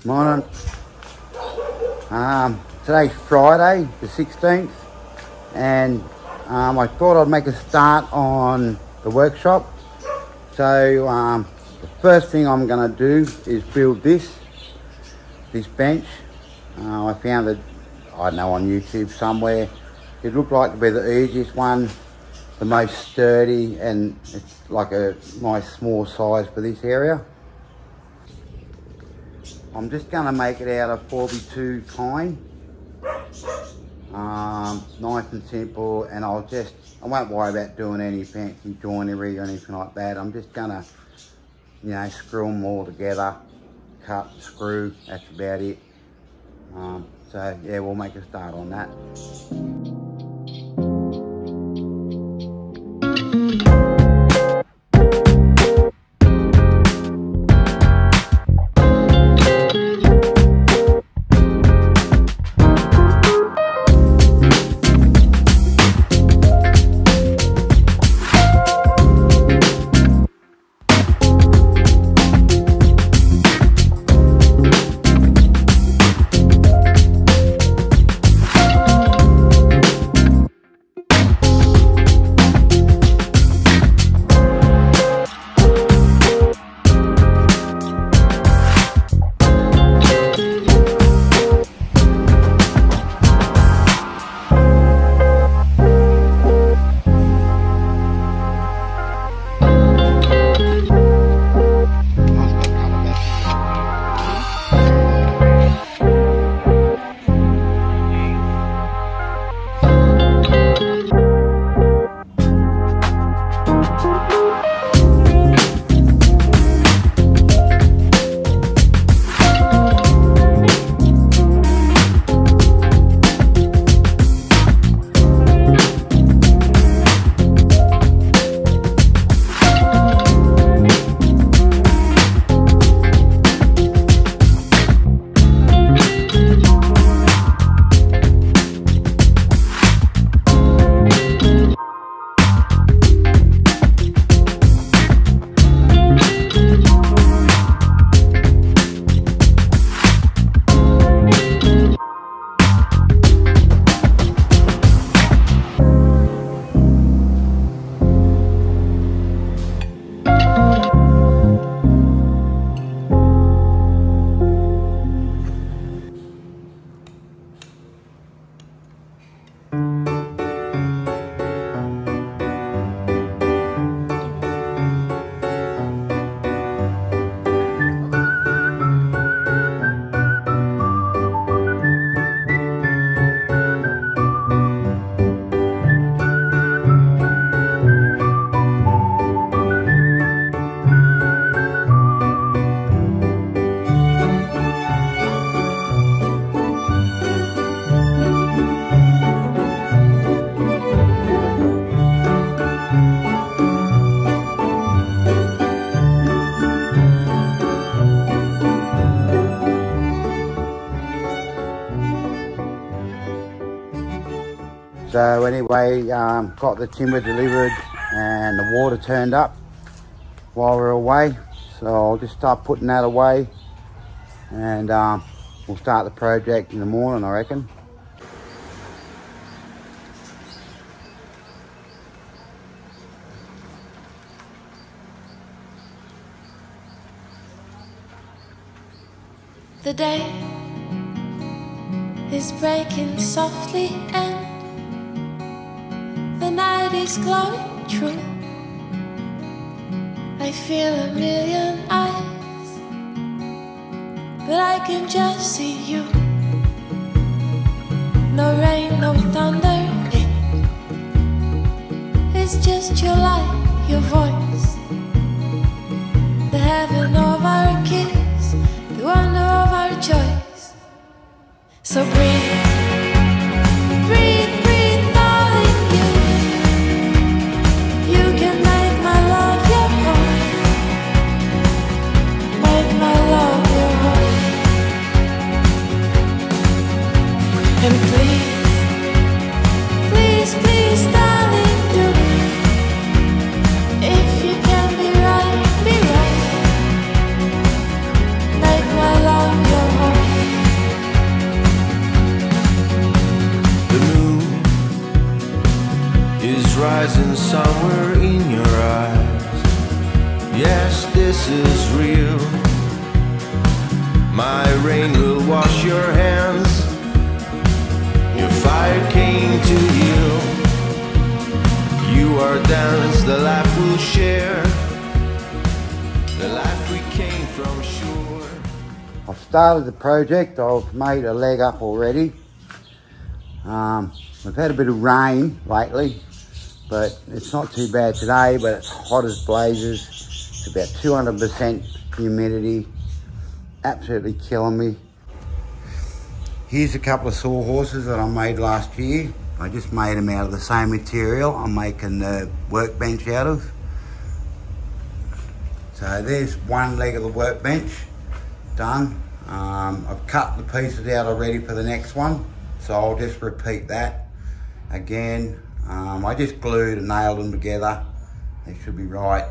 Morning. Today's Friday, the 16th, and I thought I'd make a start on the workshop. So the first thing I'm going to do is build this bench. I found it, I don't know, on YouTube somewhere. It looked like to be the easiest one, the most sturdy, and it's like a nice small size for this area. I'm just going to make it out of 4x2 pine, nice and simple, and I won't worry about doing any fancy joinery or anything like that. I'm just going to, you know, screw them all together, cut, screw, that's about it. So yeah, we'll make a start on that. So anyway, got the timber delivered and the water turned up while we were away. So I'll just start putting that away, and we'll start the project in the morning, I reckon. The day is breaking softly and the night is glowing true. I feel a million eyes, but I can just see you. No rain, no thunder, it's just your light, your voice, the heaven of our kiss, the wonder of our choice. So breathe, breathe, breathe, darling, you can make my love your home, make my love your home. And please, please, please, darling, do, if you can be right, make my love your home. rising somewhere in your eyes. Yes, this is real. My rain will wash your hands. Your fire came to heal. You are dance, the life we'll share, the life we came from shore. I've started the project. I've made a leg up already. We've had a bit of rain lately, but it's not too bad today, but it's hot as blazes. It's about 200% humidity, absolutely killing me. Here's a couple of sawhorses that I made last year. I just made them out of the same material I'm making the workbench out of. So there's one leg of the workbench done. I've cut the pieces out already for the next one, so I'll just repeat that again. I just glued and nailed them together. They should be right.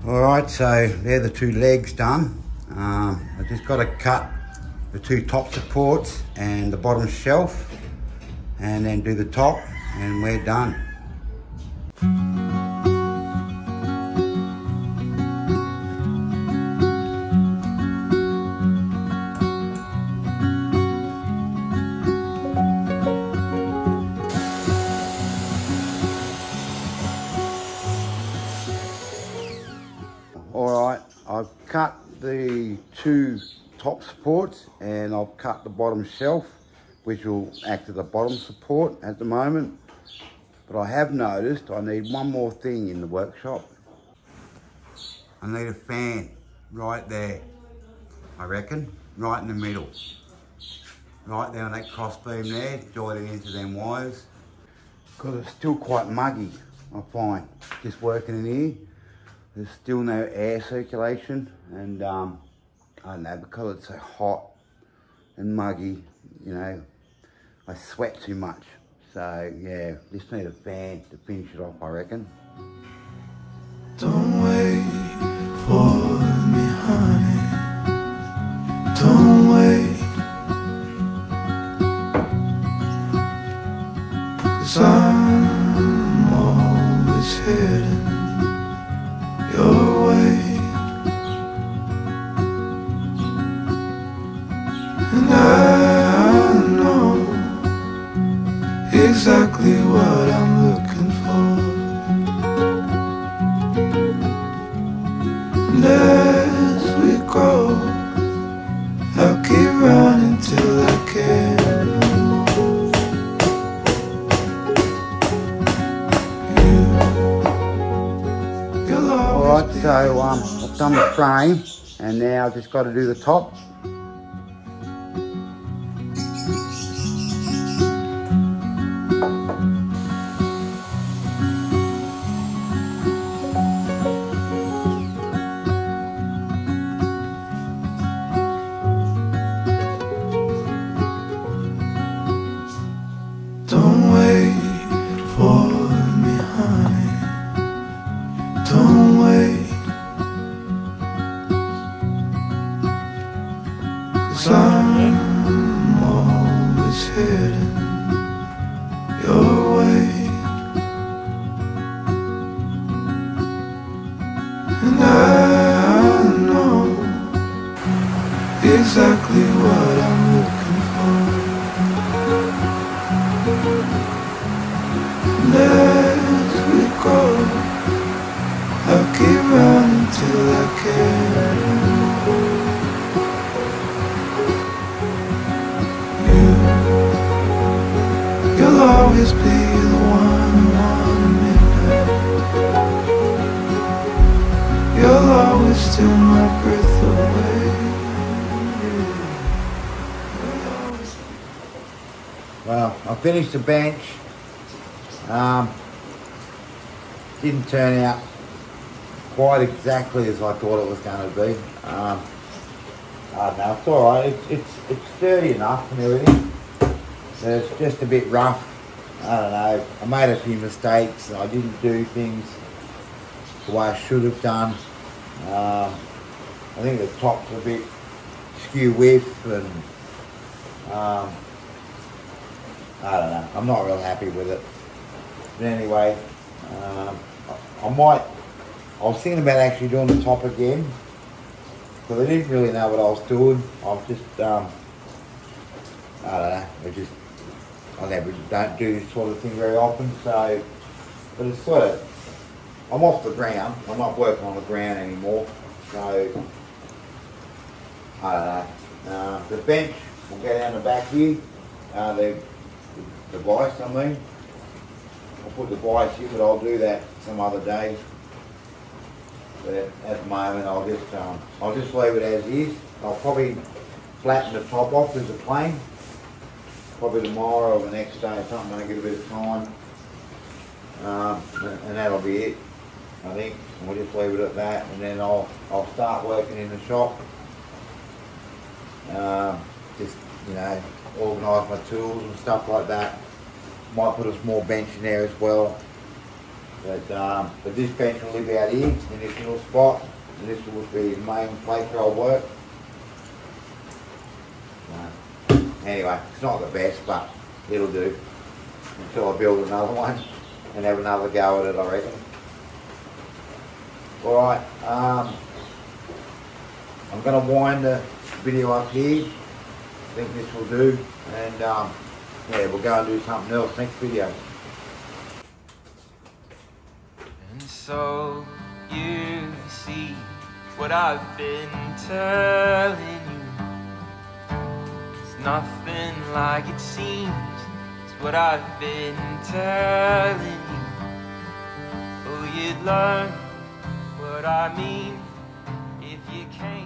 Alright, so they're the two legs done. I've just got to cut the two top supports and the bottom shelf and then do the top and we're done. Alright, I've cut the two top supports and I've cut the bottom shelf, which will act as a bottom support at the moment. But I have noticed I need one more thing in the workshop. I need a fan right there, I reckon, right in the middle. Right there on that cross beam there, joining into them wires. Because it's still quite muggy, I find, just working in here. There's still no air circulation, and I don't know, because it's so hot and muggy, you know, I sweat too much. So yeah, just need a fan to finish it off, I reckon. Don't wait for me, honey. Don't wait, 'cause I'm always heading your way, and I know exactly what I'm looking for. And as we go, I'll keep running till I can no more. Alright, so I've done the frame and now I've just got to do the top. Don't wait for me, honey. Don't wait, 'cause I'm always heading your way, and I know exactly what I'm looking for. And as we go, I'll keep running till I can. You'll always be the one I wanna midnight. You'll always steal my breath away. You'll always I finished the bench. Didn't turn out quite exactly as I thought it was going to be. I don't know, it's alright. It's sturdy enough and everything. It's just a bit rough. I don't know. I made a few mistakes and I didn't do things the way I should have done. I think the top's a bit skew width and I don't know. I'm not real happy with it. But anyway, I was thinking about actually doing the top again, because I didn't really know what I was doing. I was just, I don't know, I never don't do this sort of thing very often, so, but it's sort of, I'm off the ground. I'm not working on the ground anymore, so, I don't know. The bench will go down the back here, the vise, I mean. I'll put the vise here, but I'll do that some other day. But at the moment, I'll just leave it as is. I'll probably flatten the top off as a plane. Probably tomorrow or the next day or something when I get a bit of time. And that'll be it, I think. And we'll just leave it at that, and then I'll start working in the shop. Just, you know, organise my tools and stuff like that. Might put a small bench in there as well. But this bench will live out here in this little spot, and this will be the main place where I'll work. Anyway, it's not the best, but it'll do until I build another one and have another go at it, I reckon. Alright, I'm going to wind the video up here. I think this will do, and yeah, we'll go and do something else next video. And so you see what I've been telling you. It's nothing like it seems. It's what I've been telling you. Oh, you'd learn what I mean if you came.